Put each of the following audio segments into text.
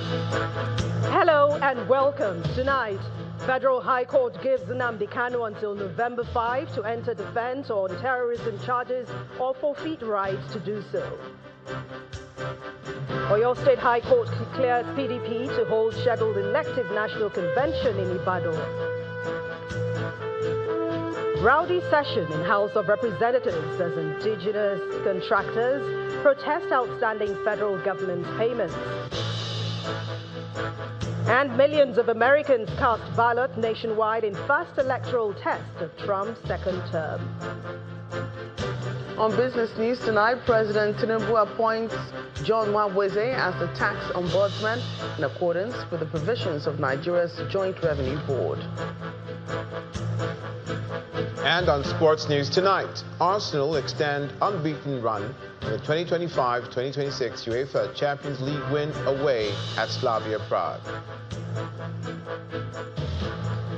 Hello and welcome. Tonight, Federal High Court gives Nnamdi Kanu until November 5 to enter defense on terrorism charges or forfeit rights to do so. Oyo State High Court declares PDP to hold scheduled elective national convention in Ibadan. Rowdy session in House of Representatives as indigenous contractors protest outstanding federal government payments. And millions of Americans cast ballot nationwide in first electoral test of Trump's second term. On business news tonight, President Tinubu appoints John Nwabweze as the tax ombudsman in accordance with the provisions of Nigeria's Joint Revenue Board. And on sports news tonight, Arsenal extend unbeaten run in the 2025-2026 UEFA Champions League win away at Slavia Prague.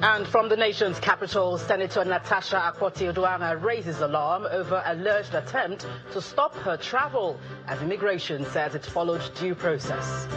And from the nation's capital, Senator Natasha Akpoti-Oduama raises alarm over alleged attempt to stop her travel, as immigration says it followed due process.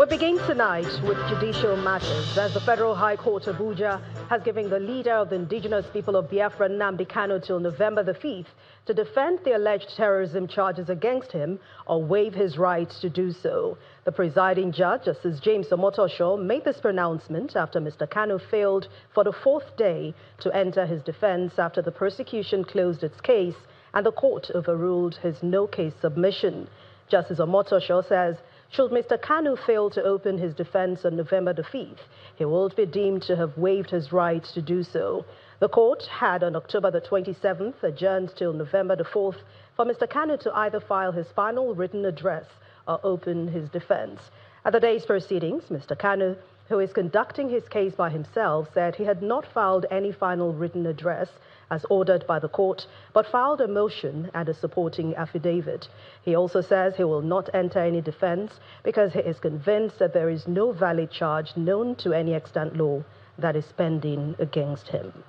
We begin tonight with judicial matters, as the Federal High Court Abuja has given the leader of the indigenous people of Biafra, Nnamdi Kanu, till November the 5th to defend the alleged terrorism charges against him or waive his rights to do so. The presiding judge, Justice James Omotosho, made this pronouncement after Mr. Kanu failed for the fourth day to enter his defense after the prosecution closed its case and the court overruled his no-case submission. Justice Omotosho says, should Mr. Kanu fail to open his defense on November the 5th, he will be deemed to have waived his right to do so. The court had on October the 27th adjourned till November the 4th for Mr. Kanu to either file his final written address or open his defense. At the day's proceedings, Mr. Kanu, who is conducting his case by himself, said he had not filed any final written address as ordered by the court, but filed a motion and a supporting affidavit. He also says he will not enter any defense because he is convinced that there is no valid charge known to any extant law that is pending against him.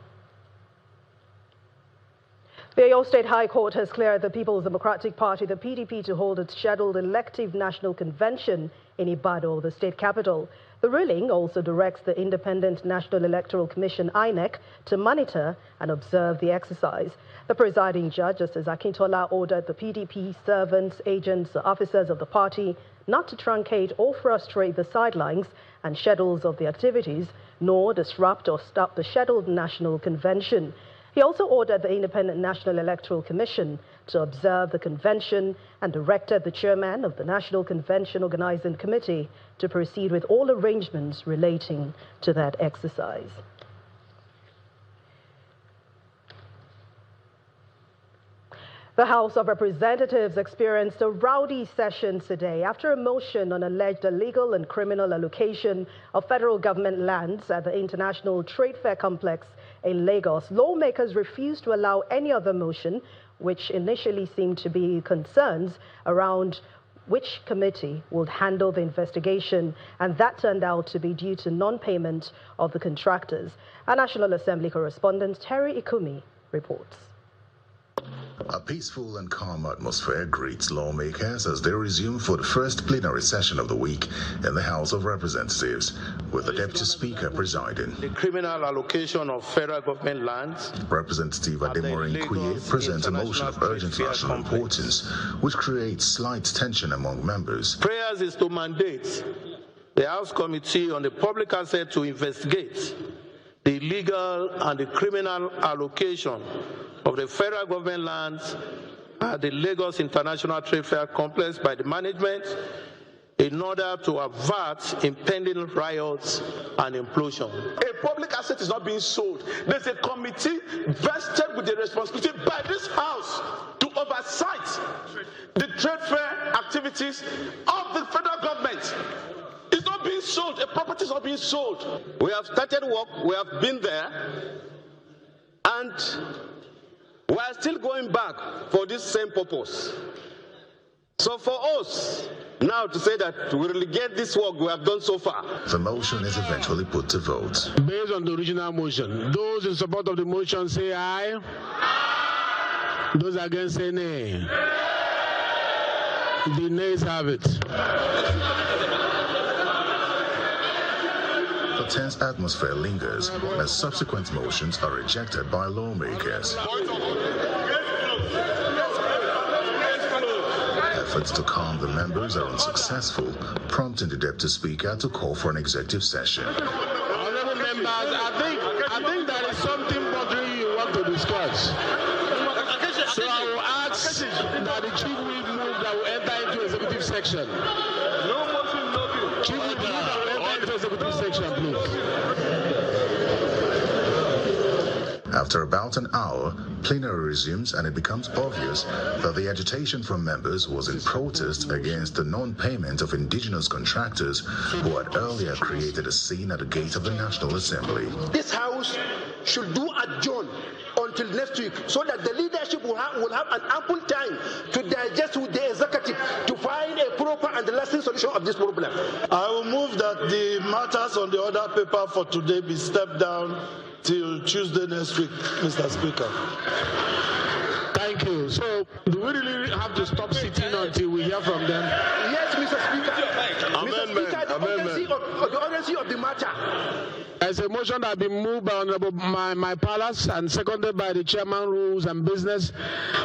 The Oyo State High Court has cleared the People's Democratic Party, the PDP, to hold its scheduled elective national convention in Ibadan, the state capital. The ruling also directs the Independent National Electoral Commission, INEC, to monitor and observe the exercise. The presiding judge, Justice Akintola, ordered the PDP servants, agents, officers of the party not to truncate or frustrate the sidelines and schedules of the activities, nor disrupt or stop the scheduled national convention. He also ordered the Independent National Electoral Commission to observe the convention and directed the chairman of the National Convention Organizing Committee to proceed with all arrangements relating to that exercise. The House of Representatives experienced a rowdy session today after a motion on alleged illegal and criminal allocation of federal government lands at the International Trade Fair Complex in Lagos. Lawmakers refused to allow any other motion, which initially seemed to be concerns around which committee would handle the investigation, and that turned out to be due to non-payment of the contractors. Our National Assembly correspondent Terry Ikumi reports. A peaceful and calm atmosphere greets lawmakers as they resume for the first plenary session of the week in the House of Representatives, with the Deputy Speaker presiding. The criminal allocation of federal government lands. Representative Ademorin Kuye presents a motion of urgent national importance, which creates slight tension among members. Prayers is to mandate the House Committee on the Public Asset to investigate the illegal and the criminal allocation of the federal government lands at the Lagos International Trade Fair Complex by the management in order to avert impending riots and implosion. A public asset is not being sold. There's a committee vested with the responsibility by this House to oversight the trade fair activities of the federal government. It's not being sold. A property is not being sold. We have started work. We have been there. And we are still going back for this same purpose. So for us, now to say that we relegate this work we have done so far. The motion is eventually put to vote. Based on the original motion, those in support of the motion say aye. Those against say nay. The nays have it. The tense atmosphere lingers as subsequent motions are rejected by lawmakers. Efforts to calm the members are unsuccessful, prompting the Deputy Speaker to call for an executive session. Honorable members, I think there is something bothering you want to discuss. So I will ask that the Chief will move that will enter into executive section. No motion, no bill. Chief will move that will enter into executive section, please. After about an hour, plenary resumes and it becomes obvious that the agitation from members was in protest against the non-payment of indigenous contractors who had earlier created a scene at the gate of the National Assembly. This House should do adjourn until next week so that the leadership will have an ample time to digest with the executive to find a proper and lasting solution of this problem. I will move that the matters on the order paper for today be stepped down till Tuesday next week, Mr. Speaker. Thank you. So, do we really have to stop sitting until we hear from them? Yes, Mr. Speaker. Amendment. Mr. Speaker, the urgency of the matter. There's a motion that has been moved by Honorable my Palace and seconded by the Chairman Rules and Business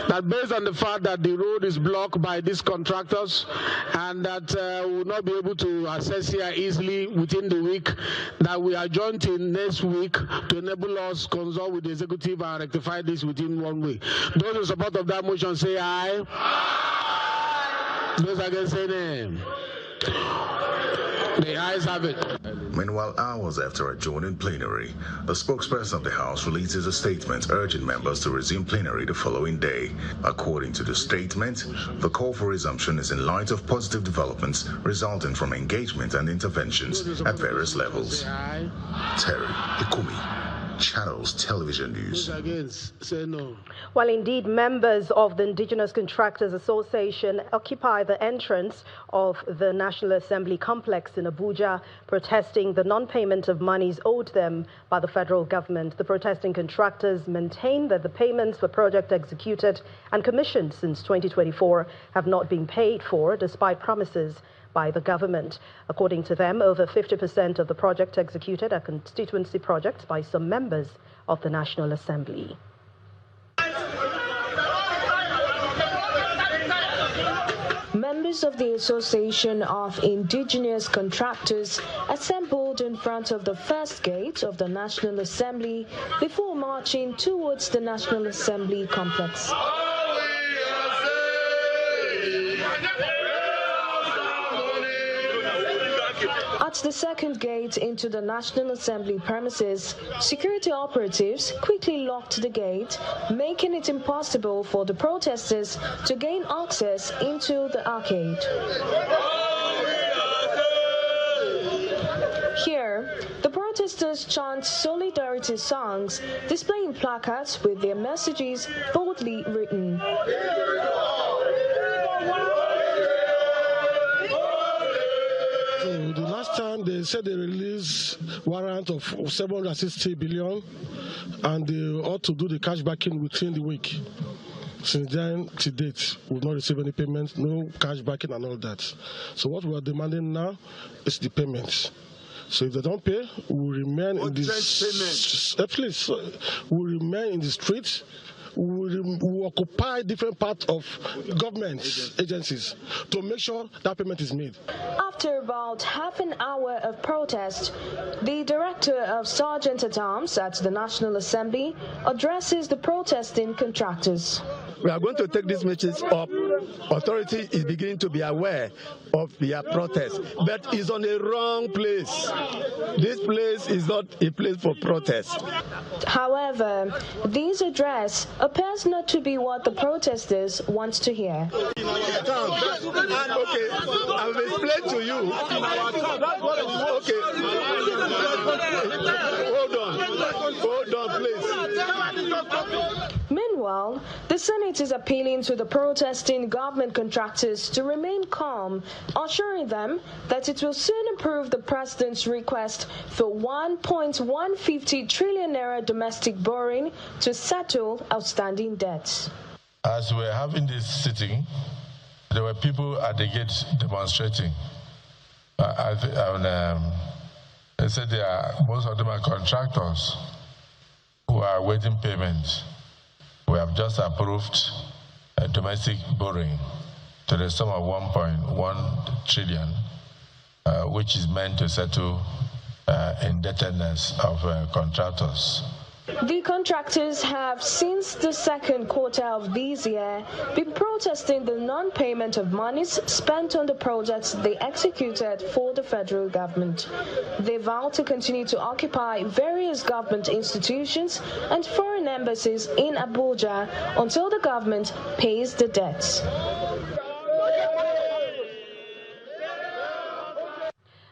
that based on the fact that the road is blocked by these contractors and that we will not be able to access here easily within the week, that we adjourn till next week to enable us consult with the executive and rectify this within 1 week. Those in support of that motion say aye. Aye. Those against say nay. The ayes have it. Meanwhile, hours after adjourning plenary, the spokesperson of the House releases a statement urging members to resume plenary the following day. According to the statement, the call for resumption is in light of positive developments resulting from engagement and interventions at various levels. Terry Ikumi, Channels Television News. Say no. While indeed members of the Indigenous Contractors Association occupy the entrance of the National Assembly complex in Abuja, protesting the non-payment of monies owed them by the federal government, the protesting contractors maintain that the payments for projects executed and commissioned since 2024 have not been paid for, despite promises by the government. According to them, over 50% of the projects executed are constituency projects by some members of the National Assembly. Members of the Association of Indigenous Contractors assembled in front of the first gate of the National Assembly before marching towards the National Assembly complex. At the second gate into the National Assembly premises, security operatives quickly locked the gate, making it impossible for the protesters to gain access into the arcade. Here, the protesters chant solidarity songs, displaying placards with their messages boldly written. The last time they said they released warrant of 760 billion and they ought to do the cash backing within the week. Since then, to date, we've not received any payments, no cash backing and all that. So what we are demanding now is the payments. So if they don't pay, we'll remain in this. Please, we'll remain in the streets. We occupy different parts of government agencies to make sure that payment is made. After about half an hour of protest, the director of Sergeant-at-Arms at the National Assembly addresses the protesting contractors. We are going to take this message up. Authority is beginning to be aware of their protest, but it's on the wrong place. This place is not a place for protest. However, this address appears not to be what the protesters want to hear. Okay, I will explain to you. Okay, hold on, please. Meanwhile, Meanwhile, the Senate is appealing to the protesting government contractors to remain calm, assuring them that it will soon approve the president's request for 1.150 trillion naira domestic borrowing to settle outstanding debts. As we were having this sitting, there were people at the gate demonstrating. They said most of them are contractors who are awaiting payment. We have just approved a domestic borrowing to the sum of 1.1 trillion, which is meant to settle indebtedness of contractors. The contractors have, since the second quarter of this year, been protesting the non-payment of monies spent on the projects they executed for the federal government. They vow to continue to occupy various government institutions and foreign embassies in Abuja until the government pays the debts.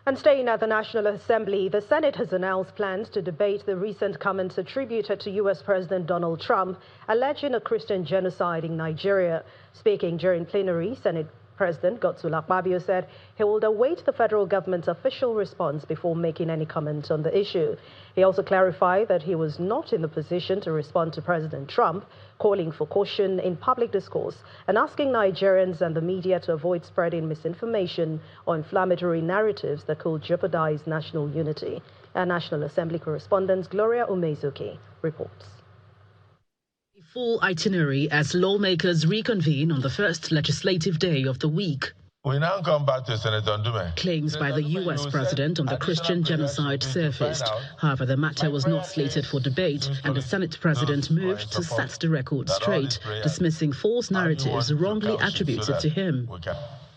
And staying at the National Assembly, the Senate has announced plans to debate the recent comments attributed to U.S. President Donald Trump, alleging a Christian genocide in Nigeria. Speaking during plenary, Senate President Godswill Akpabio said he will await the federal government's official response before making any comment on the issue. He also clarified that he was not in the position to respond to President Trump, calling for caution in public discourse and asking Nigerians and the media to avoid spreading misinformation or inflammatory narratives that could jeopardize national unity. Our National Assembly correspondent Gloria Umezuki reports. Full itinerary as lawmakers reconvene on the first legislative day of the week. We now come back to Senator Ndume. Claims by the U.S. president on the Christian genocide surfaced. However, the matter was not slated for debate, and the Senate president moved to set the record straight, dismissing false narratives wrongly attributed to him.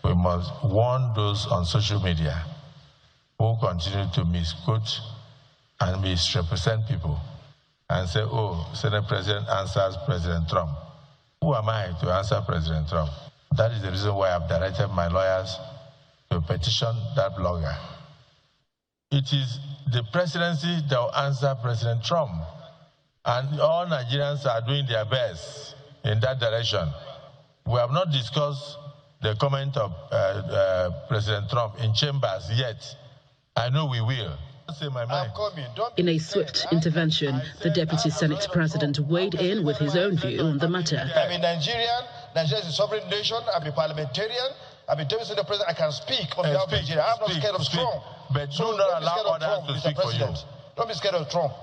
We must warn those on social media who continue to misquote and misrepresent people and say, oh, Senate President answers President Trump. Who am I to answer President Trump? That is the reason why I've directed my lawyers to petition that blogger. It is the presidency that will answer President Trump. And all Nigerians are doing their best in that direction. We have not discussed the comment of President Trump in chambers yet. I know we will. In a swift intervention, the Deputy Senate President weighed in with his own view on the matter. I'm a Nigerian. Nigeria is a sovereign nation. I'm a parliamentarian. I'm a Deputy Senate President. I can speak on behalf of Nigeria. I'm not scared of Trump. But do not allow others to speak for you. Don't be scared of Trump.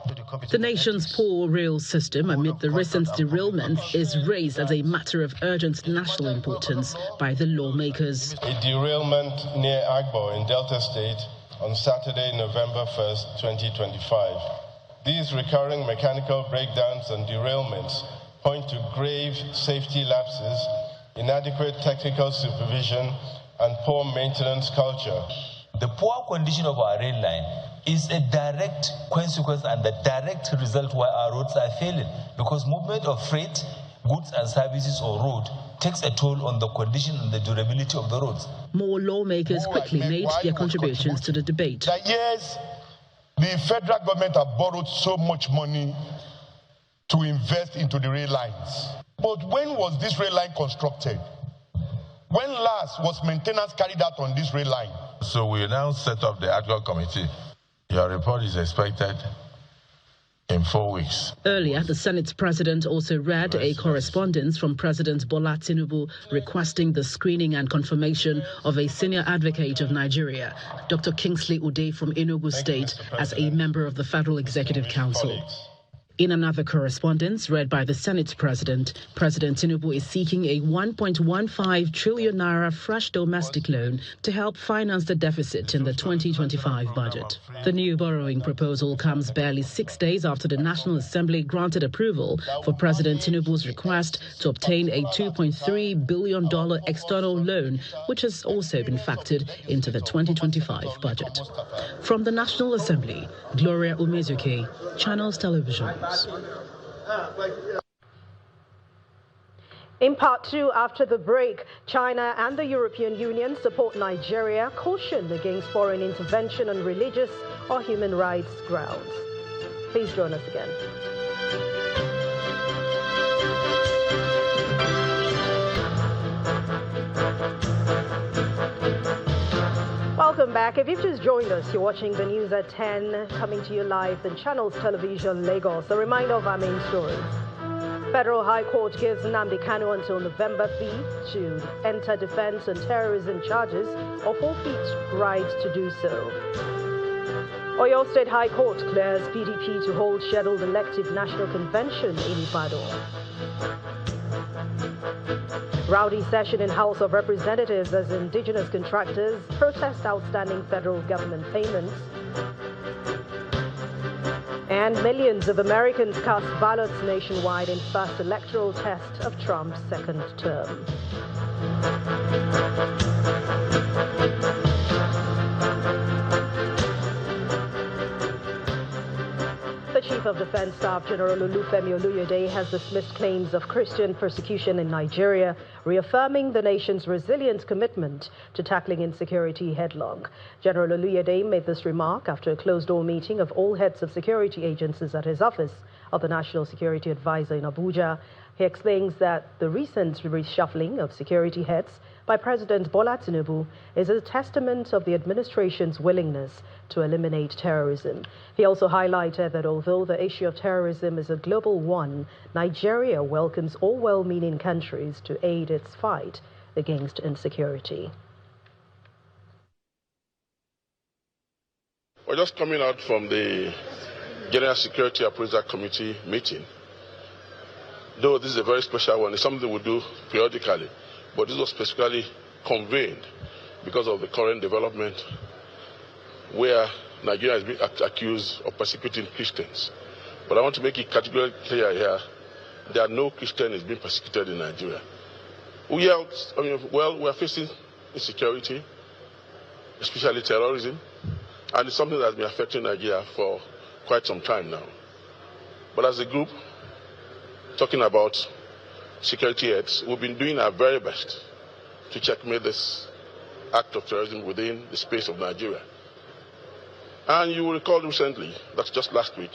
The nation's poor rail system amid the recent derailment is raised as a matter of urgent national importance by the lawmakers. A derailment near Agbo in Delta State on Saturday, November 1st, 2025. These recurring mechanical breakdowns and derailments point to grave safety lapses, inadequate technical supervision, and poor maintenance culture. The poor condition of our rail line is a direct consequence and the direct result why our roads are failing, because movement of freight, goods and services on road takes a toll on the condition and the durability of the roads. More lawmakers quickly made their contributions to the debate. Yes, the federal government have borrowed so much money to invest into the rail lines. But when was this rail line constructed? When last was maintenance carried out on this rail line? So we now set up the ad hoc committee. Your report is expected in 4 weeks. Earlier, the Senate president also read a correspondence from President Bola Tinubu requesting the screening and confirmation of a senior advocate of Nigeria, Dr. Kingsley Ude from Enugu State, as a member of the Federal Executive Council. In another correspondence read by the Senate president, President Tinubu is seeking a 1.15 trillion naira fresh domestic loan to help finance the deficit in the 2025 budget. The new borrowing proposal comes barely 6 days after the National Assembly granted approval for President Tinubu's request to obtain a $2.3 billion external loan, which has also been factored into the 2025 budget. From the National Assembly, Gloria Umezuki, Channels Television. In part two, after the break, China and the European Union support Nigeria, caution against foreign intervention on religious or human rights grounds. Please join us again. Welcome back. If you've just joined us, you're watching the news at 10, coming to you live on Channels Television, Lagos. A reminder of our main stories. Federal High Court gives Nnamdi Kanu until November 5th to enter defense and terrorism charges or forfeit right to do so. Oyo State High Court clears PDP to hold scheduled elective national convention in Ibadan. Rowdy session in House of Representatives as indigenous contractors protest outstanding federal government payments. And millions of Americans cast ballots nationwide in first electoral test of Trump's second term. The Chief of Defense Staff, General Olufemi Oluyede, has dismissed claims of Christian persecution in Nigeria, reaffirming the nation's resilient commitment to tackling insecurity headlong. General Oluyede made this remark after a closed-door meeting of all heads of security agencies at his office of the National Security Advisor in Abuja. He explains that the recent reshuffling of security heads by President Bola Tinubu is a testament of the administration's willingness to eliminate terrorism. He also highlighted that although the issue of terrorism is a global one, Nigeria welcomes all well-meaning countries to aid its fight against insecurity. We're just coming out from the General Security Appraiser Committee meeting. Though this is a very special one, it's something we do periodically, but this was specifically convened because of the current development where Nigeria is being accused of persecuting Christians. But I want to make it categorically clear here that no Christian is being persecuted in Nigeria. We are facing insecurity, especially terrorism, and it's something that's been affecting Nigeria for quite some time now. But as a group, talking about security heads, we've been doing our very best to checkmate this act of terrorism within the space of Nigeria. And you will recall recently, that's just last week,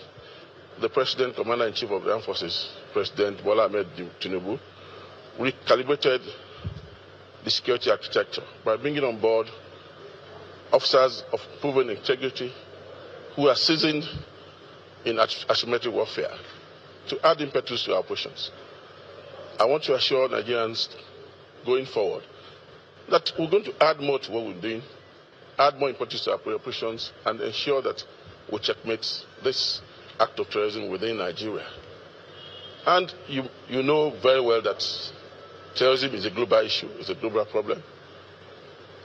the President, Commander-in-Chief of the Armed Forces, President Bola Ahmed Tinubu, recalibrated the security architecture by bringing on board officers of proven integrity who are seasoned in asymmetric warfare to add impetus to our operations. I want to assure Nigerians going forward that we're going to add more to what we're doing, add more impetus to our operations, and ensure that we checkmate this act of terrorism within Nigeria. And you know very well that terrorism is a global issue, it's a global problem.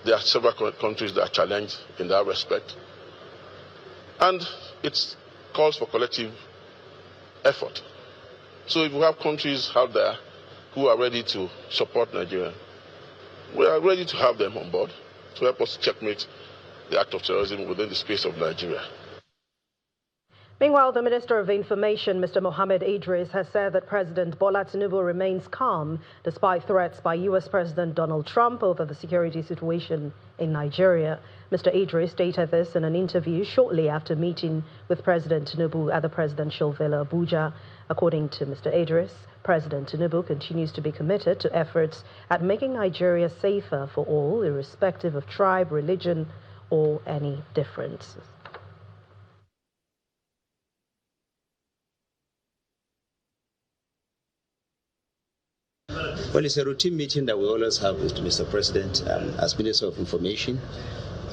There are several countries that are challenged in that respect. And it calls for collective effort. So if we have countries out there who are ready to support Nigeria, we are ready to have them on board to help us checkmate the act of terrorism within the space of Nigeria. Meanwhile, the Minister of Information, Mr. Mohammed Idris, has said that President Bola Tinubu remains calm despite threats by U.S. President Donald Trump over the security situation in Nigeria. Mr. Idris stated this in an interview shortly after meeting with President Tinubu at the presidential villa Abuja. According to Mr. Idris, President Tinubu continues to be committed to efforts at making Nigeria safer for all, irrespective of tribe, religion, or any differences. Well, it's a routine meeting that we always have with Mr. President. As Minister of Information,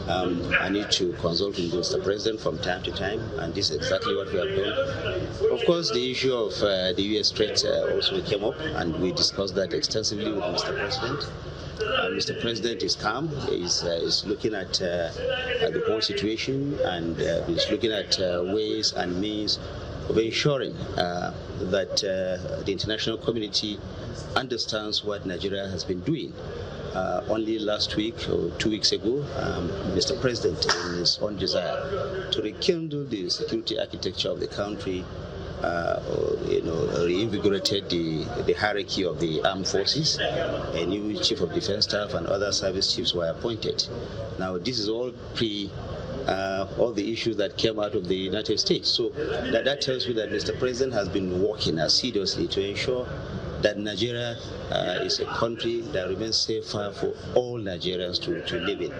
I need to consult with Mr. President from time to time, and this is exactly what we have done. Of course, the issue of the U.S. threat also came up, and we discussed that extensively with Mr. President. Mr. President is calm. He's looking at the whole situation, and he's looking at ways and means of ensuring that the international community understands what Nigeria has been doing. Only last week or 2 weeks ago, Mr. President, in his own desire to rekindle the security architecture of the country, reinvigorated the hierarchy of the armed forces. A new chief of defense staff and other service chiefs were appointed. Now, this is all all the issues that came out of the United States. So that tells you that Mr. President has been working assiduously to ensure that Nigeria is a country that remains safer for all Nigerians to live in.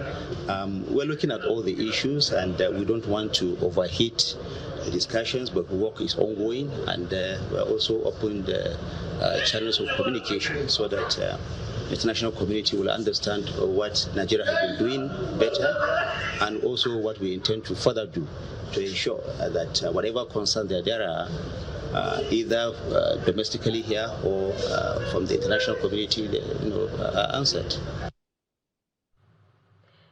We're looking at all the issues, and we don't want to overheat the discussions, but work is ongoing, and we're also opening the channels of communication so that the international community will understand what Nigeria has been doing better, and also what we intend to further do to ensure that whatever concerns there are, either domestically here or from the international community, are answered.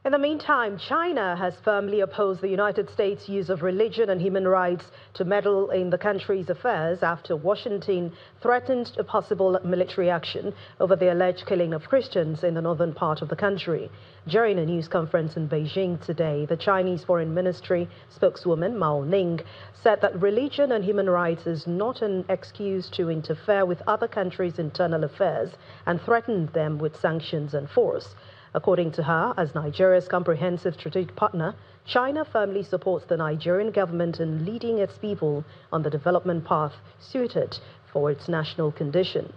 In the meantime, China has firmly opposed the United States' use of religion and human rights to meddle in the country's affairs after Washington threatened a possible military action over the alleged killing of Christians in the northern part of the country. During a news conference in Beijing today, the Chinese Foreign Ministry spokeswoman Mao Ning said that religion and human rights is not an excuse to interfere with other countries' internal affairs, and threatened them with sanctions and force. According to her, as Nigeria's comprehensive strategic partner, China firmly supports the Nigerian government in leading its people on the development path suited for its national condition.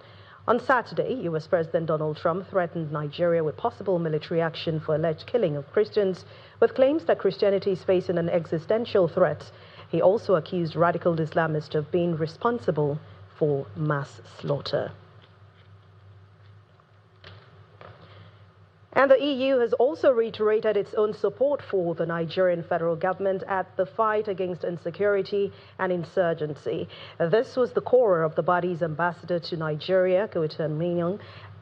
On Saturday, U.S. President Donald Trump threatened Nigeria with possible military action for alleged killing of Christians, with claims that Christianity is facing an existential threat. He also accused radical Islamists of being responsible for mass slaughter. And the EU has also reiterated its own support for the Nigerian federal government at the fight against insecurity and insurgency. This was the core of the body's ambassador to Nigeria, Kogi,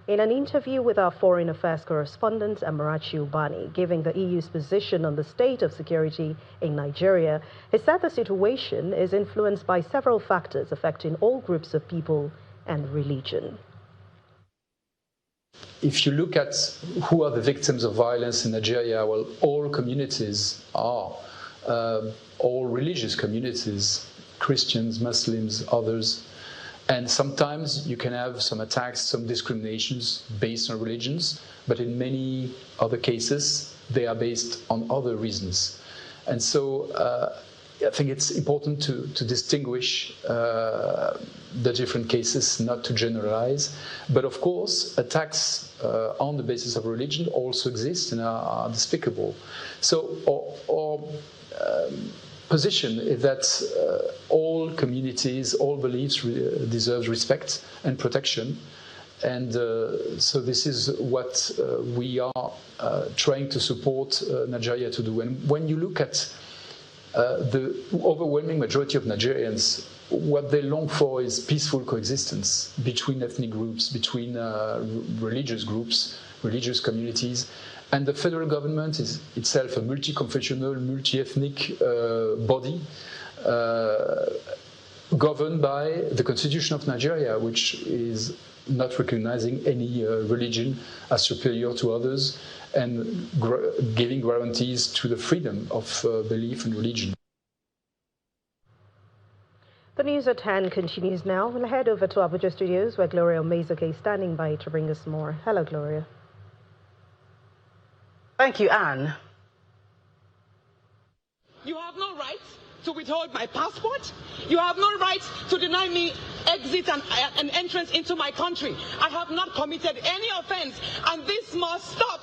in an interview with our foreign affairs correspondent, Amarachi Ubani, giving the EU's position on the state of security in Nigeria. He said the situation is influenced by several factors affecting all groups of people and religion. If you look at who are the victims of violence in Nigeria, well, all communities are, all religious communities, Christians, Muslims, others. And sometimes you can have some attacks, some discriminations based on religions, but in many other cases, they are based on other reasons. And so I think it's important to distinguish the different cases, not to generalize. But of course, attacks on the basis of religion also exist and are despicable. So our position is that all communities, all beliefs deserve respect and protection. And so this is what we are trying to support Nigeria to do. And when you look at the overwhelming majority of Nigerians, what they long for is peaceful coexistence between ethnic groups, between religious groups, religious communities. And the federal government is itself a multi-confessional, multi-ethnic body governed by the Constitution of Nigeria, which is not recognizing any religion as superior to others, and giving guarantees to the freedom of belief and religion. The news at 10 continues now. We'll head over to Abuja Studios, where Gloria Omezoke is standing by to bring us more. Hello, Gloria. Thank you, Anne. You have no right to withhold my passport. You have no right to deny me exit and entrance into my country. I have not committed any offense, and this must stop.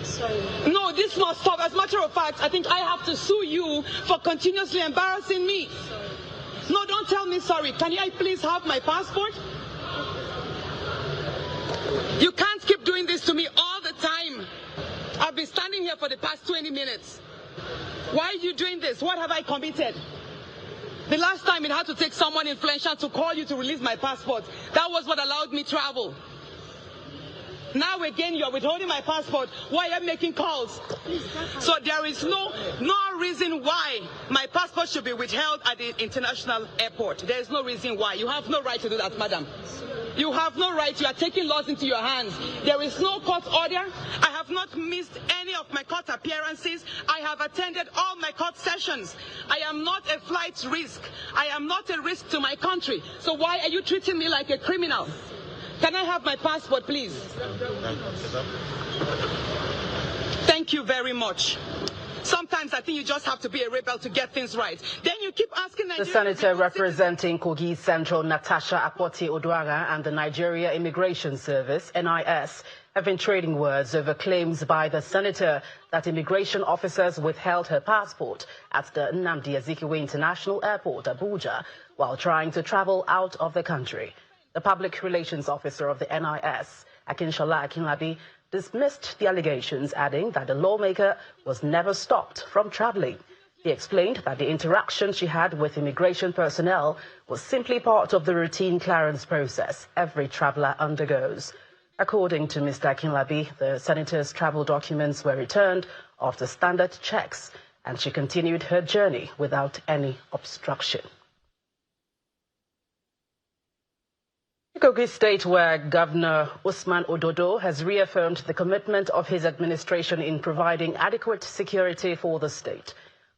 Sorry. No, this must stop. As a matter of fact, I think I have to sue you for continuously embarrassing me. Sorry. No, don't tell me sorry. Can I please have my passport? You can't keep doing this to me all the time. I've been standing here for the past 20 minutes. Why are you doing this? What have I committed? The last time it had to take someone influential to call you to release my passport. That was what allowed me travel. Now again, you are withholding my passport. Why are you making calls? So there is no reason why my passport should be withheld at the international airport. There is no reason why. You have no right to do that, madam. You have no right. You are taking laws into your hands. There is no court order. I have not missed any of my court appearances. I have attended all my court sessions. I am not a flight risk. I am not a risk to my country. So why are you treating me like a criminal? Can I have my passport, please? Thank you very much. Sometimes I think you just have to be a rebel to get things right. Then you keep asking Nigerians. The senator representing Kogi Central, Natasha Akpoti-Oduaghan, and the Nigeria Immigration Service, NIS, have been trading words over claims by the senator that immigration officers withheld her passport at the Nnamdi Azikiwe International Airport, Abuja, while trying to travel out of the country. The public relations officer of the NIS, Akinshola Akinlabi, dismissed the allegations, adding that the lawmaker was never stopped from traveling. He explained that the interaction she had with immigration personnel was simply part of the routine clearance process every traveler undergoes. According to Mr. Akinlabi, the senator's travel documents were returned after standard checks, and she continued her journey without any obstruction. Kogi State, where Governor Usman Ododo has reaffirmed the commitment of his administration in providing adequate security for the state.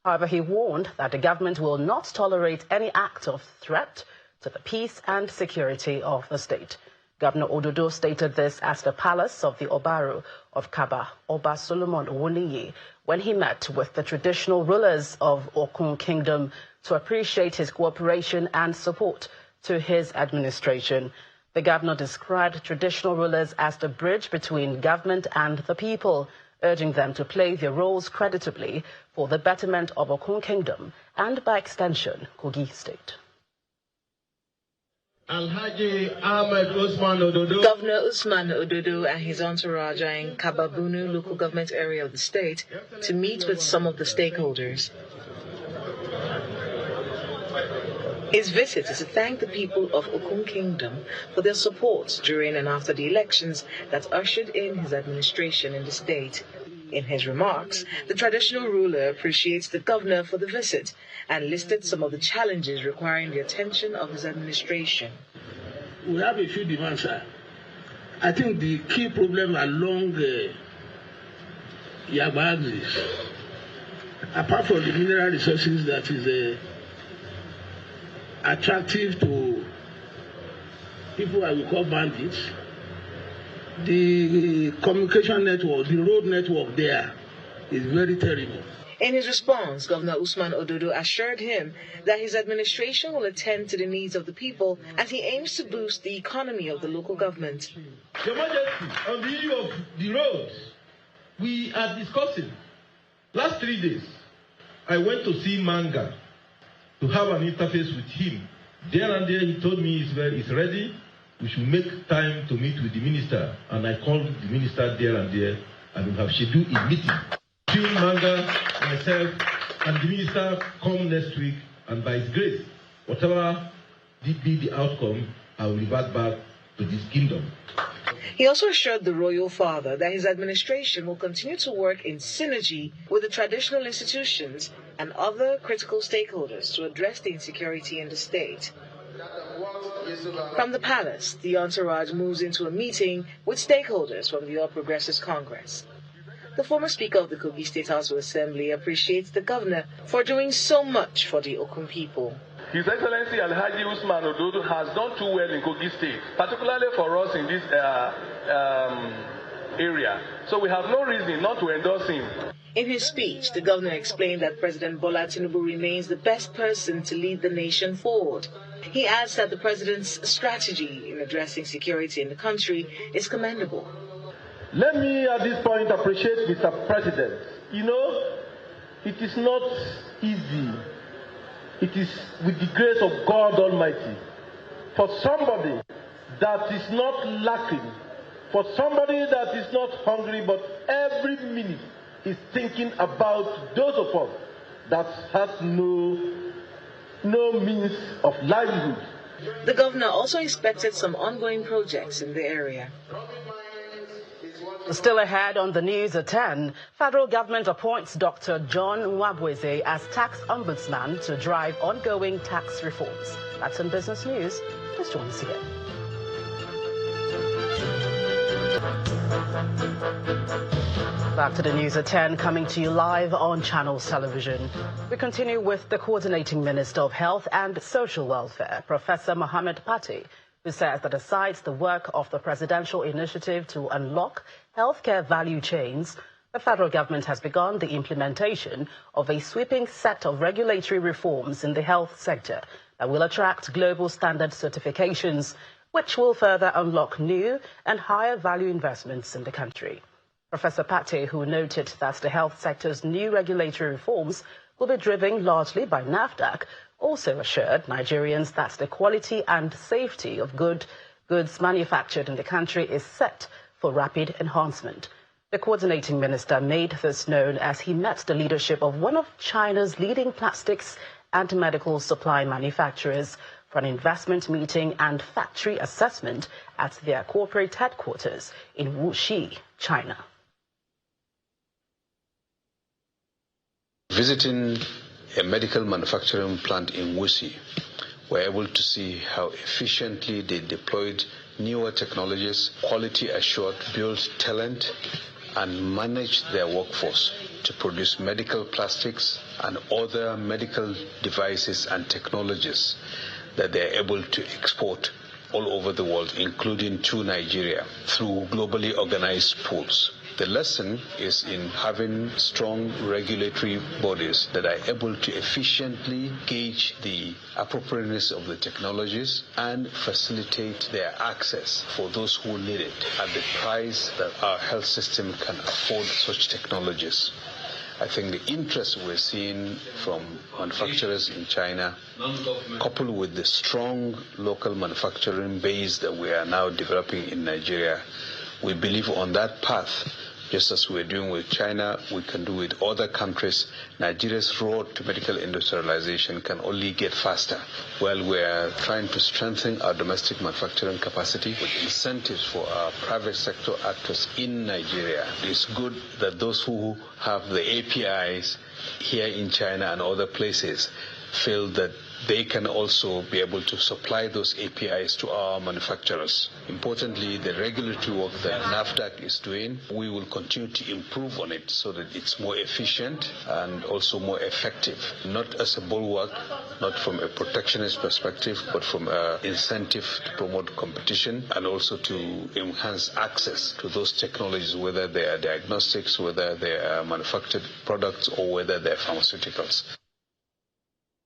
However, he warned that the government will not tolerate any act of threat to the peace and security of the state. Governor Ododo stated this at the palace of the Obaru of Kaba, Oba Solomon Owoniyi, when he met with the traditional rulers of Okun Kingdom to appreciate his cooperation and support to his administration. The governor described traditional rulers as the bridge between government and the people, urging them to play their roles creditably for the betterment of Okun Kingdom and, by extension, Kogi State. Governor Usman Ododo and his entourage are in Kababunu local government area of the state to meet with some of the stakeholders. His visit is to thank the people of Okun Kingdom for their support during and after the elections that ushered in his administration in the state. In his remarks, the traditional ruler appreciates the governor for the visit and listed some of the challenges requiring the attention of his administration. We have a few demands, sir. I think the key problem along Yaba axis, apart from the mineral resources that is attractive to people I will call bandits, the communication network, the road network there is very terrible. In his response, Governor Usman Ododo assured him that his administration will attend to the needs of the people as he aims to boost the economy of the local government. Your Majesty, on the issue of the roads, we are discussing. Last 3 days, I went to see Manga to have an interface with him. There and there, he told me he's ready. We should make time to meet with the minister. And I called the minister there and there, and we have scheduled a meeting. Between Manga, myself, and the minister come next week, and by his grace, whatever be the outcome, I will revert back to this kingdom. He also assured the royal father that his administration will continue to work in synergy with the traditional institutions and other critical stakeholders to address the insecurity in the state. From the palace, the entourage moves into a meeting with stakeholders from the All Progressives Congress. The former Speaker of the Kogi State House of Assembly appreciates the governor for doing so much for the Okun people. His Excellency Alhaji Usman Ododo has done too well in Kogi State, particularly for us in this area. So we have no reason not to endorse him. In his speech, the governor explained that President Bola Tinubu remains the best person to lead the nation forward. He adds that the president's strategy in addressing security in the country is commendable. Let me at this point appreciate Mr. President. You know, it is not easy. It is with the grace of God Almighty. For somebody that is not lacking, for somebody that is not hungry, but every minute is thinking about those of us that has no means of livelihood. The governor also inspected some ongoing projects in the area. Still ahead on the news at 10, federal government appoints Dr. John Nwabweze as tax ombudsman to drive ongoing tax reforms. That's in business news. Please join us again. Back to the news at 10, coming to you live on Channels Television. We continue with the Coordinating Minister of Health and Social Welfare, Professor Mohammed Patti, who says that aside the work of the presidential initiative to unlock healthcare value chains, The federal government has begun the implementation of a sweeping set of regulatory reforms in the health sector that will attract global standard certifications, which will further unlock new and higher value investments in the country. Professor Pate, who noted that the health sector's new regulatory reforms will be driven largely by NAFDAC, also assured Nigerians that the quality and safety of goods manufactured in the country is set for rapid enhancement. The coordinating minister made this known as he met the leadership of one of China's leading plastics and medical supply manufacturers for an investment meeting and factory assessment at their corporate headquarters in Wuxi, China. Visiting a medical manufacturing plant in Wuxi, we're able to see how efficiently they deployed newer technologies, quality assured, built talent, and managed their workforce to produce medical plastics and other medical devices and technologies that they're able to export all over the world, including to Nigeria, through globally organized pools. The lesson is in having strong regulatory bodies that are able to efficiently gauge the appropriateness of the technologies and facilitate their access for those who need it at the price that our health system can afford such technologies. I think the interest we're seeing from manufacturers in China, coupled with the strong local manufacturing base that we are now developing in Nigeria, we believe on that path, just as we're doing with China, we can do with other countries. Nigeria's road to medical industrialization can only get faster. While we're trying to strengthen our domestic manufacturing capacity with incentives for our private sector actors in Nigeria, it's good that those who have the APIs here in China and other places feel that they can also be able to supply those APIs to our manufacturers. Importantly, the regulatory work that NAFDAC is doing, we will continue to improve on it so that it's more efficient and also more effective, not as a bulwark, not from a protectionist perspective, but from an incentive to promote competition and also to enhance access to those technologies, whether they are diagnostics, whether they are manufactured products, or whether they're pharmaceuticals.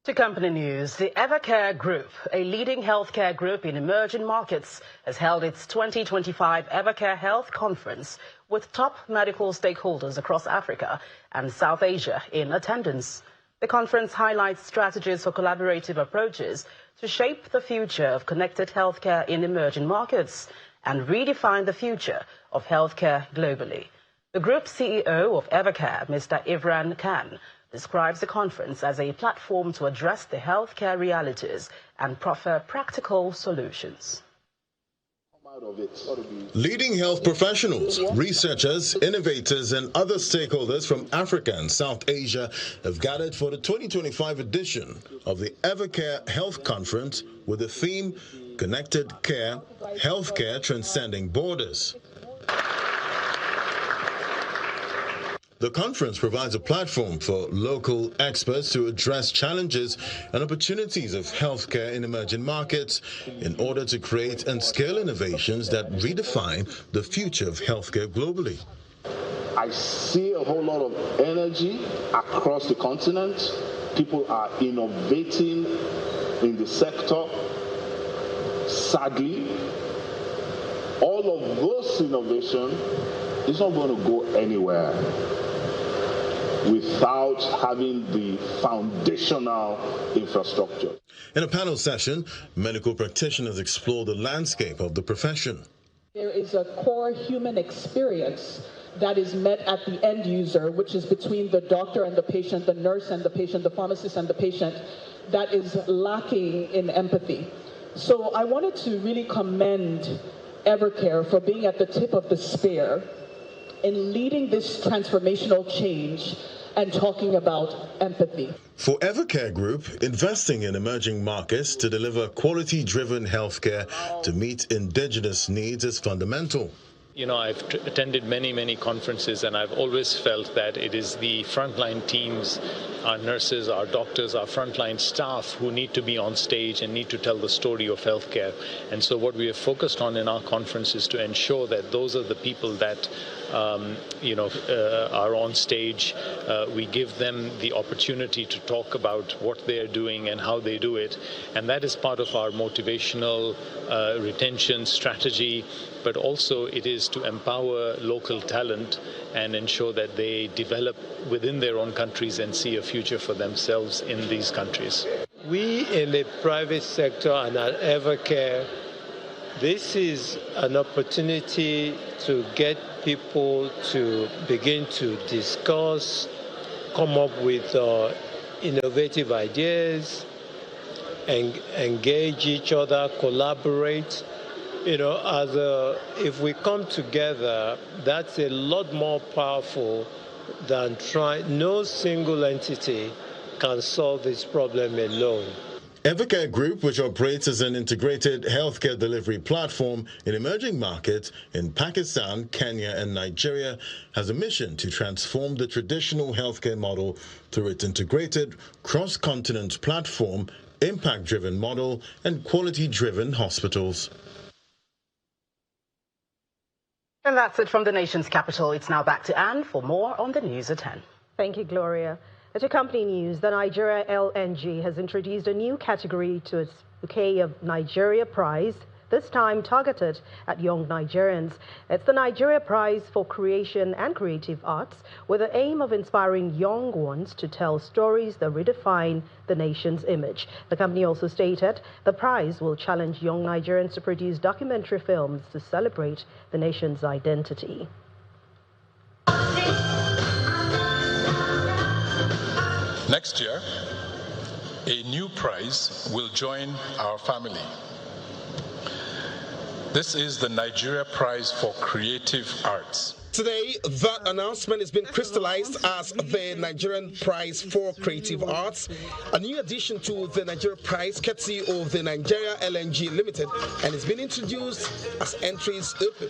To company news, the Evercare Group, a leading healthcare group in emerging markets, has held its 2025 Evercare Health Conference with top medical stakeholders across Africa and South Asia in attendance. The conference highlights strategies for collaborative approaches to shape the future of connected healthcare in emerging markets and redefine the future of healthcare globally. The group CEO of Evercare, Mr. Imran Khan, describes the conference as a platform to address the healthcare realities and proffer practical solutions. Leading health professionals, researchers, innovators, and other stakeholders from Africa and South Asia have gathered for the 2025 edition of the Evercare Health Conference with the theme Connected Care, Healthcare Transcending Borders. The conference provides a platform for local experts to address challenges and opportunities of healthcare in emerging markets in order to create and scale innovations that redefine the future of healthcare globally. I see a whole lot of energy across the continent. People are innovating in the sector. Sadly, all of those innovation is not going to go anywhere without having the foundational infrastructure. In a panel session, medical practitioners explore the landscape of the profession. There is a core human experience that is met at the end user, which is between the doctor and the patient, the nurse and the patient, the pharmacist and the patient, that is lacking in empathy. So I wanted to really commend Evercare for being at the tip of the spear in leading this transformational change and talking about empathy. For Evercare Group, investing in emerging markets to deliver quality-driven healthcare to meet indigenous needs is fundamental. You know, I've attended many conferences, and I've always felt that it is the frontline teams, our nurses, our doctors, our frontline staff who need to be on stage and need to tell the story of healthcare. And so what we have focused on in our conference is to ensure that those are the people that are on stage. We give them the opportunity to talk about what they are doing and how they do it. And that is part of our motivational retention strategy, but also it is to empower local talent and ensure that they develop within their own countries and see a future for themselves in these countries. We in the private sector and at Evercare, this is an opportunity to get people to begin to discuss, come up with innovative ideas, and engage each other, collaborate. If we come together, that's a lot more powerful than no single entity can solve this problem alone. Evercare Group, which operates as an integrated healthcare delivery platform in emerging markets in Pakistan, Kenya, and Nigeria, has a mission to transform the traditional healthcare model through its integrated cross-continent platform, impact-driven model, and quality-driven hospitals. And that's it from the nation's capital. It's now back to Anne for more on the news at 10. Thank you, Gloria. To company news, the Nigeria LNG has introduced a new category to its Bouquet of Nigeria Prize, this time targeted at young Nigerians. It's the Nigeria Prize for Creation and Creative Arts, with the aim of inspiring young ones to tell stories that redefine the nation's image. The company also stated the prize will challenge young Nigerians to produce documentary films to celebrate the nation's identity. Next year, a new prize will join our family. This is the Nigeria Prize for Creative Arts. Today, that announcement has been crystallized as the Nigerian Prize for Creative Arts, a new addition to the Nigeria Prize courtesy of the Nigeria LNG Limited, and it's been introduced as entries open.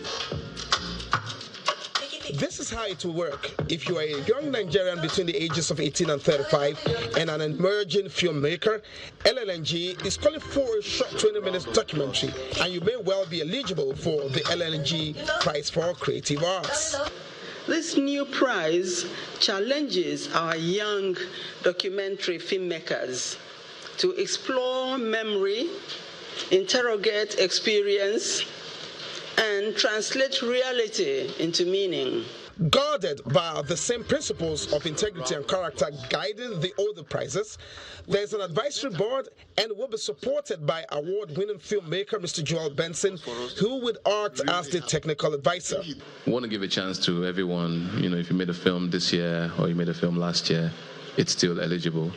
This is how it will work. If you are a young Nigerian between the ages of 18 and 35 and an emerging filmmaker, LNG is calling for a short 20-minute documentary, and you may well be eligible for the LNG Prize for Creative Arts. This new prize challenges our young documentary filmmakers to explore memory, interrogate experience, and translate reality into meaning. Guarded by the same principles of integrity and character guiding the other prizes, there's an advisory board and will be supported by award-winning filmmaker Mr. Joel Benson, who would act as the technical advisor. I want to give a chance to everyone. If you made a film this year or you made a film last year, it's still eligible.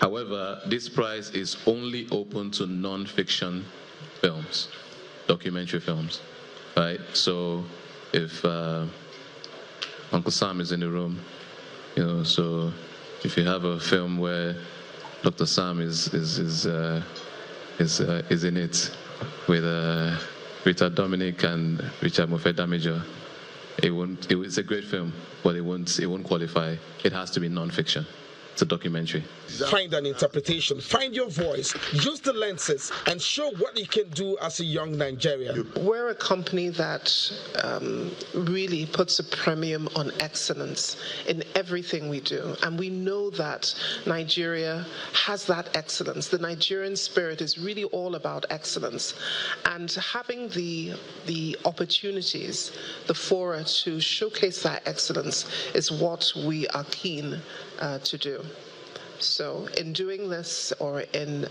However, this prize is only open to non-fiction films, documentary films, right? So if Uncle Sam is in the room, so if you have a film where Dr. Sam is in it with Richard Dominic and Richard Mofe-Damijo, it's a great film, but it won't qualify. It has to be non-fiction. It's a documentary. Find an interpretation, find your voice, use the lenses, and show what you can do as a young Nigerian. We're a company that really puts a premium on excellence in everything we do. And we know that Nigeria has that excellence. The Nigerian spirit is really all about excellence. And having the opportunities, the fora to showcase that excellence is what we are keen to do. So in doing this, or in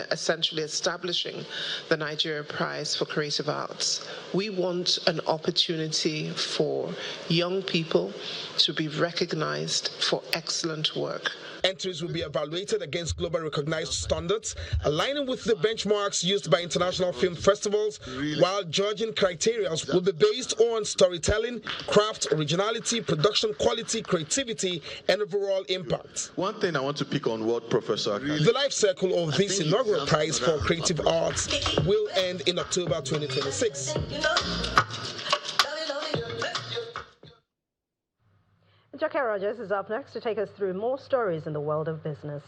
essentially establishing the Nigeria Prize for Creative Arts, we want an opportunity for young people to be recognized for excellent work. Entries will be evaluated against globally recognized standards, aligning with the benchmarks used by international film festivals, while judging criteria will be based on storytelling, craft, originality, production quality, creativity, and overall impact. One thing I want to pick on what Professor... The life cycle of this inaugural Prize for Creative Arts will end in October 2026. Jackie Rogers is up next to take us through more stories in the world of business.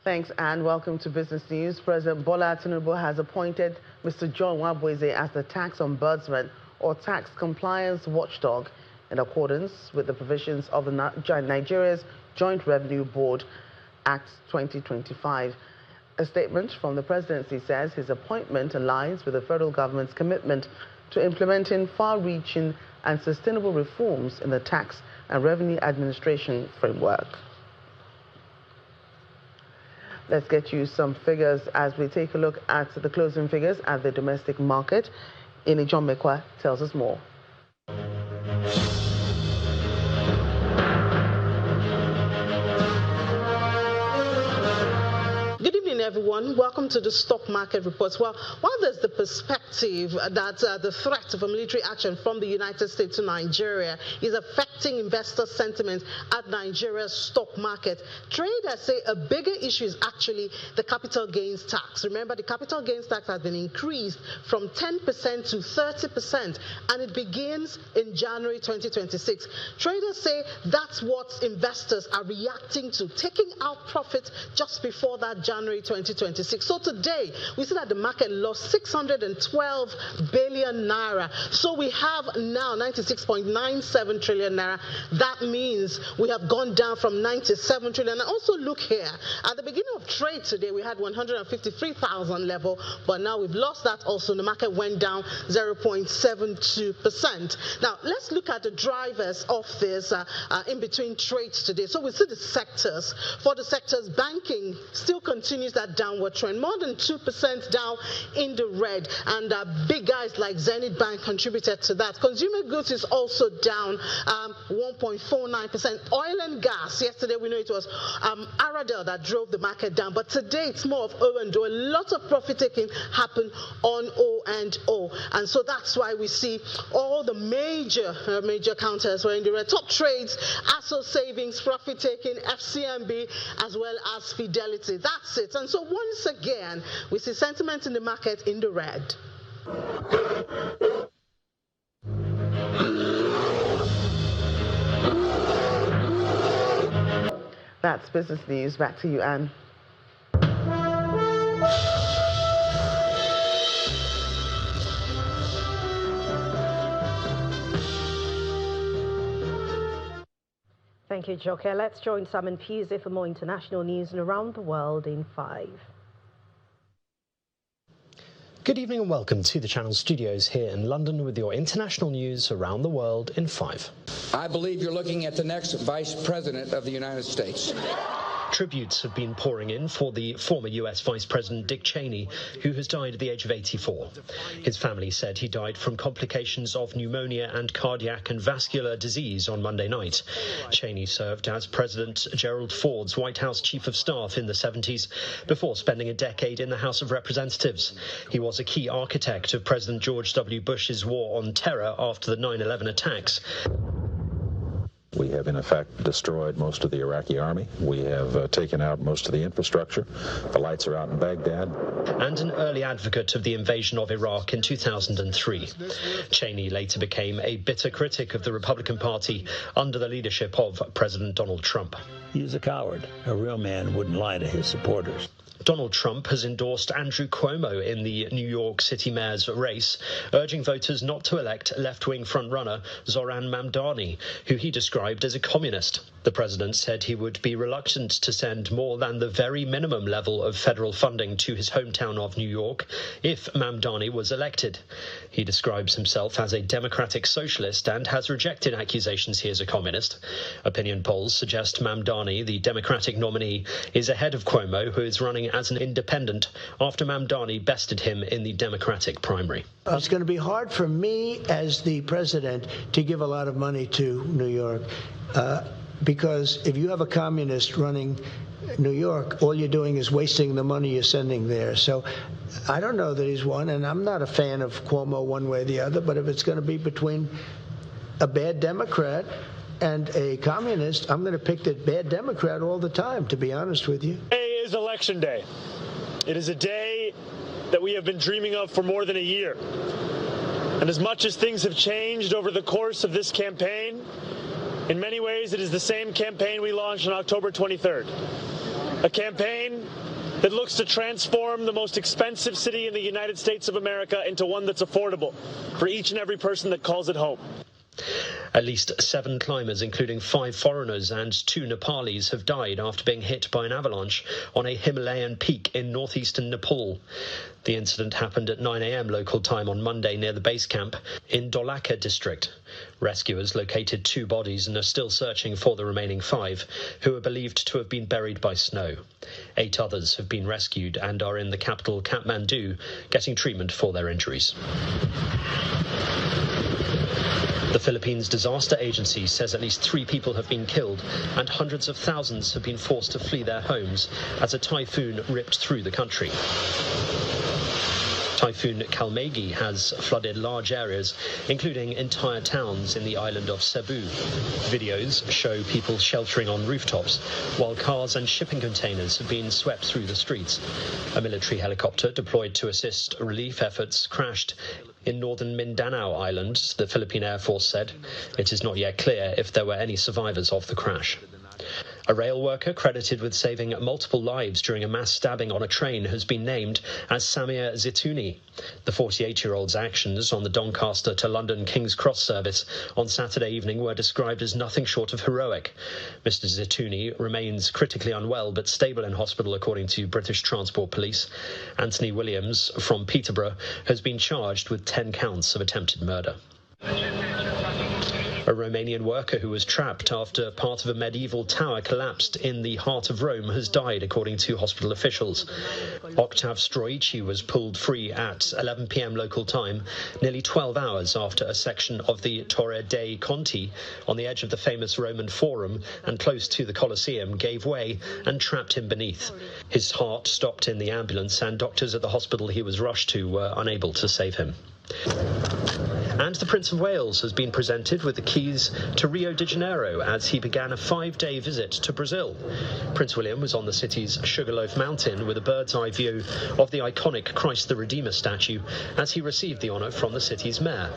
Thanks, Anne. Welcome to Business News. President Bola Tinubu has appointed Mr. John Wabweze as the tax ombudsman or tax compliance watchdog in accordance with the provisions of the Nigeria's Joint Revenue Board Act 2025. A statement from the presidency says his appointment aligns with the federal government's commitment to implementing far-reaching and sustainable reforms in the tax and revenue administration framework. Let's get you some figures as we take a look at the closing figures at the domestic market. Ini John Mekwa tells us more. Good evening, everyone. Welcome to the stock market reports. Well, while there's the perspective that the threat of a military action from the United States to Nigeria is affecting investor sentiment at Nigeria's stock market, traders say a bigger issue is actually the capital gains tax. Remember, the capital gains tax has been increased from 10% to 30%, and it begins in January 2026. Traders say that's what investors are reacting to, taking out profits just before that January 2026. So today, we see that the market lost 612 billion naira. So we have now 96.97 trillion naira. That means we have gone down from 97 trillion. And also look here, at the beginning of trade today, we had 153,000 level, but now we've lost that also. The market went down 0.72%. Now, let's look at the drivers of this in between trades today. So we see the sectors. For the sectors, banking still continues that downward trend, more than 2% down in the red, and big guys like Zenith Bank contributed to that. Consumer goods is also down 1.49%. Oil and gas, yesterday we know it was Aradel that drove the market down, but today it's more of O&O. A lot of profit taking happened on O&O, and so that's why we see all the major counters were in the red. Top trades, ASO Savings, profit taking, FCMB, as well as Fidelity. That's it. And so once again, we see sentiment in the market in the red. That's Business News. Back to you, Anne. Thank you, Joke. Let's join Simon Pusey for more international news and around the world in 5. Good evening and welcome to the Channel studios here in London with your international news around the world in 5. I believe you're looking at the next Vice President of the United States. Tributes have been pouring in for the former US Vice President Dick Cheney, who has died at the age of 84. His family said he died from complications of pneumonia and cardiac and vascular disease on Monday night. Cheney served as President Gerald Ford's White House Chief of Staff in the 70s, before spending a decade in the House of Representatives. He was a key architect of President George W. Bush's war on terror after the 9/11 attacks. We have, in effect, destroyed most of the Iraqi army. We have taken out most of the infrastructure. The lights are out in Baghdad. And an early advocate of the invasion of Iraq in 2003. Cheney later became a bitter critic of the Republican Party under the leadership of President Donald Trump. He is a coward. A real man wouldn't lie to his supporters. Donald Trump has endorsed Andrew Cuomo in the New York City mayor's race, urging voters not to elect left-wing frontrunner Zoran Mamdani, who he described as a communist. The president said he would be reluctant to send more than the very minimum level of federal funding to his hometown of New York if Mamdani was elected. He describes himself as a democratic socialist and has rejected accusations he is a communist. Opinion polls suggest Mamdani, the Democratic nominee, is ahead of Cuomo, who is running as an independent after Mamdani bested him in the Democratic primary. It's going to be hard for me as the president to give a lot of money to New York because if you have a communist running New York, all you're doing is wasting the money you're sending there. So I don't know that he's won, and I'm not a fan of Cuomo one way or the other, but if it's going to be between a bad Democrat and a communist, I'm going to pick the bad Democrat all the time, to be honest with you. Today is Election Day. It is a day that we have been dreaming of for more than a year. And as much as things have changed over the course of this campaign, in many ways it is the same campaign we launched on October 23rd. a campaign that looks to transform the most expensive city in the United States of America into one that's affordable for each and every person that calls it home. At least 7 climbers, including 5 foreigners and 2 Nepalis, have died after being hit by an avalanche on a Himalayan peak in northeastern Nepal. The incident happened at 9 a.m. local time on Monday near the base camp in Dholaka district. Rescuers located 2 bodies and are still searching for the remaining 5, who are believed to have been buried by snow. 8 others have been rescued and are in the capital Kathmandu getting treatment for their injuries. The Philippines Disaster Agency says at least 3 people have been killed and hundreds of thousands have been forced to flee their homes as a typhoon ripped through the country. Typhoon Kalmegi has flooded large areas, including entire towns in the island of Cebu. Videos show people sheltering on rooftops, while cars and shipping containers have been swept through the streets. A military helicopter deployed to assist relief efforts crashed in northern Mindanao Island, the Philippine Air Force said. It is not yet clear if there were any survivors of the crash. A rail worker credited with saving multiple lives during a mass stabbing on a train has been named as Samir Zitouni. The 48-year-old's actions on the Doncaster to London King's Cross service on Saturday evening were described as nothing short of heroic. Mr. Zitouni remains critically unwell but stable in hospital, according to British Transport Police. Anthony Williams from Peterborough has been charged with 10 counts of attempted murder. A Romanian worker who was trapped after part of a medieval tower collapsed in the heart of Rome has died, according to hospital officials. Octav Stroici was pulled free at 11 p.m. local time, nearly 12 hours after a section of the Torre dei Conti on the edge of the famous Roman Forum and close to the Colosseum gave way and trapped him beneath. His heart stopped in the ambulance and doctors at the hospital he was rushed to were unable to save him. And the Prince of Wales has been presented with the keys to Rio de Janeiro as he began a 5-day visit to Brazil. Prince William was on the city's Sugarloaf Mountain with a bird's-eye view of the iconic Christ the Redeemer statue as he received the honour from the city's mayor.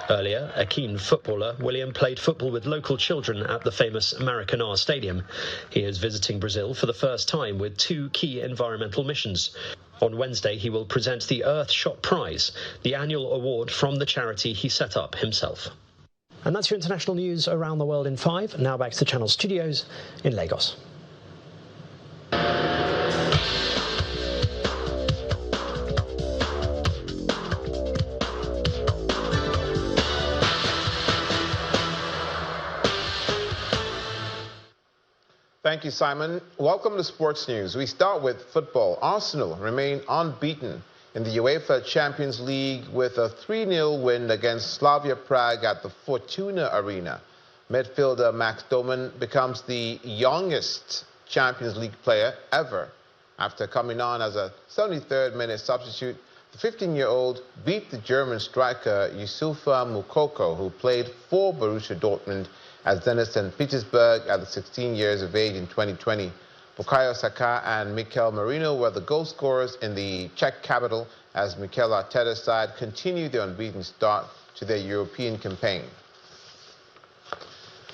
Earlier, a keen footballer, William played football with local children at the famous Maracanã Stadium. He is visiting Brazil for the first time with 2 key environmental missions. On Wednesday, he will present the Earthshot Prize, the annual award from the charity he set up himself. And that's your international news around the world in 5. Now back to the Channel studios in Lagos. Thank you, Simon. Welcome to Sports News. We start with football. Arsenal remain unbeaten in the UEFA Champions League with a 3-0 win against Slavia Prague at the Fortuna Arena. Midfielder Max Doman becomes the youngest Champions League player ever. After coming on as a 73rd-minute substitute, the 15-year-old beat the German striker Yusufa Moukoko, who played for Borussia Dortmund as Zenit St. Petersburg at 16 years of age in 2020. Bukayo Saka and Mikel Merino were the goal scorers in the Czech capital as Mikel Arteta's side continued their unbeaten start to their European campaign.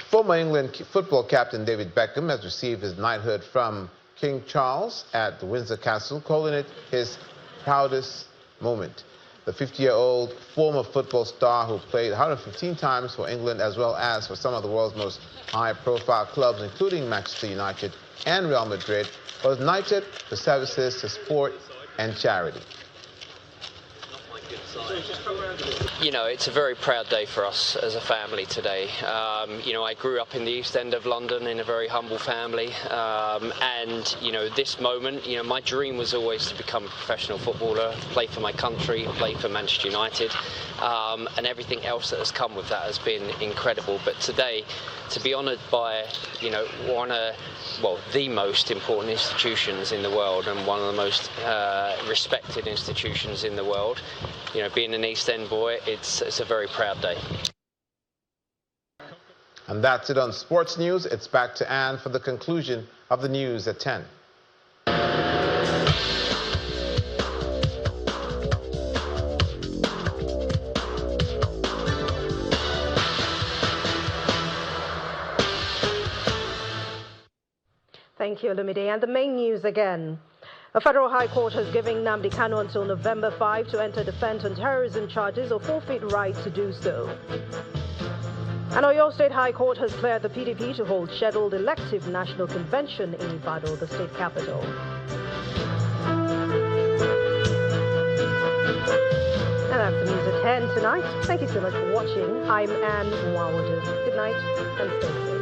Former England football captain David Beckham has received his knighthood from King Charles at the Windsor Castle, calling it his proudest moment. The 50-year-old former football star who played 115 times for England as well as for some of the world's most high-profile clubs, including Manchester United and Real Madrid, was knighted for services to sport and charity. You know, it's a very proud day for us as a family today. You know, I grew up in the East End of London in a very humble family, and, you know, this moment, you know, my dream was always to become a professional footballer, play for my country, play for Manchester United, and everything else that has come with that has been incredible. But today, to be honoured by, you know, the most important institutions in the world and one of the most respected institutions in the world, you know, being an East End boy, it's a very proud day. And that's it on Sports News. It's back to Anne for the conclusion of the news at 10. Thank Thank you, Olumide. And the main news again. A federal high court has given Nnamdi Kanu until November 5 to enter defense on terrorism charges or forfeit right to do so. And Oyo State High Court has cleared the PDP to hold scheduled elective national convention in Ibadan, the state capital. And that's the news at 10 tonight. Thank you so much for watching. I'm Anne Mwawadu. Good night and stay safe.